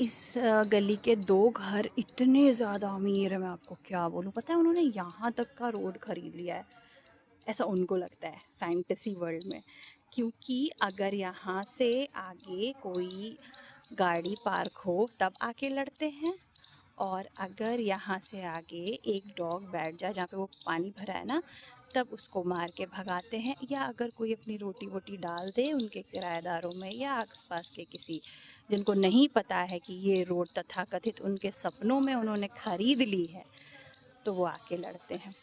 इस गली के 2 घर इतने ज़्यादा अमीर हैं, मैं आपको क्या बोलूँ। पता है उन्होंने यहाँ तक का रोड ख़रीद लिया है, ऐसा उनको लगता है फैंटेसी वर्ल्ड में। क्योंकि अगर यहाँ से आगे कोई गाड़ी पार्क हो तब आके लड़ते हैं, और अगर यहाँ से आगे एक डॉग बैठ जाए जहाँ पे वो पानी भरा है ना, तब उसको मार के भगाते हैं। या अगर कोई अपनी रोटी वोटी डाल दे उनके किराएदारों में या आसपास के किसी, जिनको नहीं पता है कि ये रोड तथाकथित उनके सपनों में उन्होंने खरीद ली है, तो वो आके लड़ते हैं।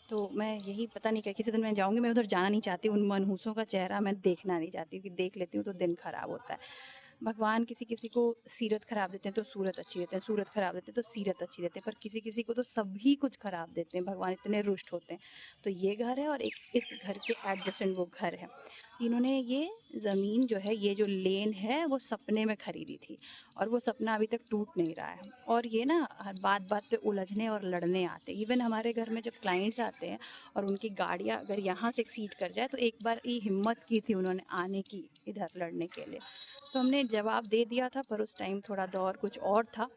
तो मैं यही, पता नहीं क्या, किसी दिन मैं जाऊँगी, मैं उधर जाना नहीं चाहती, उन मनहूसों का चेहरा मैं देखना नहीं चाहती, कि देख लेती हूँ तो दिन ख़राब होता है। भगवान किसी किसी को सीरत ख़राब देते हैं तो सूरत अच्छी देते हैं, सूरत ख़राब देते हैं तो सीरत अच्छी देते हैं, पर किसी किसी को तो सभी कुछ ख़राब देते हैं, भगवान इतने रुष्ट होते हैं। तो ये घर है, और एक इस घर के एडजेसेंट वो घर है। इन्होंने ये ज़मीन जो है, ये जो लेन है, वो सपने में ख़रीदी थी, और वो सपना अभी तक टूट नहीं रहा है। और ये ना बात बात पे उलझने और लड़ने आते हैं। इवन हमारे घर में जब क्लाइंट्स आते हैं और उनकी गाड़ियाँ अगर यहाँ से एक्सीड कर जाए, तो एक बार ये हिम्मत की थी उन्होंने आने की इधर लड़ने के लिए, तो हमने जवाब दे दिया था। पर उस टाइम थोड़ा दौर कुछ और था,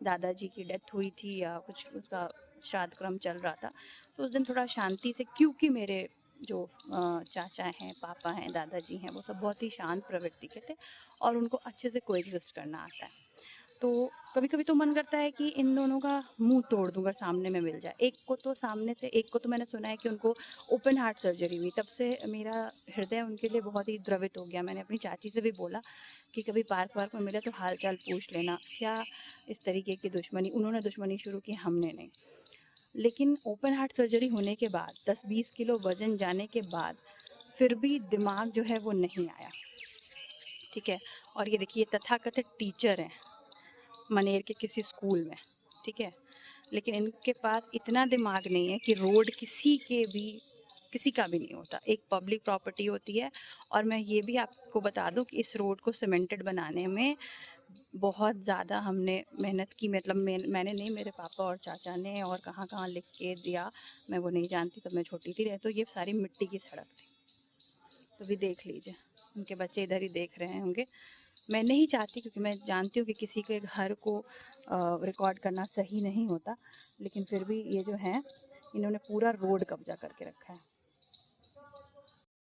दादाजी की डेथ हुई थी या कुछ उसका श्राद्ध क्रम चल रहा था। तो उस दिन थोड़ा शांति से, क्योंकि मेरे जो चाचा हैं, पापा हैं, दादाजी हैं, वो सब बहुत ही शांत प्रवृत्ति के थे और उनको अच्छे से कोएग्जिस्ट करना आता है। तो कभी कभी तो मन करता है कि इन दोनों का मुंह तोड़ दूं अगर सामने में मिल जाए। एक को तो सामने से, एक को तो मैंने सुना है कि उनको ओपन हार्ट सर्जरी हुई, तब से मेरा हृदय उनके लिए बहुत ही द्रवित हो गया। मैंने अपनी चाची से भी बोला कि कभी पार्क वार्क में मिले तो हाल चाल पूछ लेना। क्या इस तरीके की दुश्मनी, उन्होंने दुश्मनी शुरू की, हमने नहीं। लेकिन ओपन हार्ट सर्जरी होने के बाद, 10-20 किलो वज़न जाने के बाद, फिर भी दिमाग जो है वो नहीं आया, ठीक है। और ये देखिए, तथाकथित टीचर हैं मनेर के किसी स्कूल में, ठीक है। लेकिन इनके पास इतना दिमाग नहीं है कि रोड किसी का भी नहीं होता, एक पब्लिक प्रॉपर्टी होती है। और मैं ये भी आपको बता दूं कि इस रोड को सीमेंटेड बनाने में बहुत ज़्यादा हमने मेहनत की, मतलब मैंने नहीं, मेरे पापा और चाचा ने, और कहाँ कहाँ लिख के दिया मैं वो नहीं जानती, तब मैं छोटी थी। तो ये सारी मिट्टी की सड़क थी, तो भी देख लीजिए, उनके बच्चे इधर ही देख रहे होंगे। मैं नहीं चाहती, क्योंकि मैं जानती हूँ कि किसी के घर को रिकॉर्ड करना सही नहीं होता, लेकिन फिर भी ये जो है, इन्होंने पूरा रोड कब्जा करके रखा है।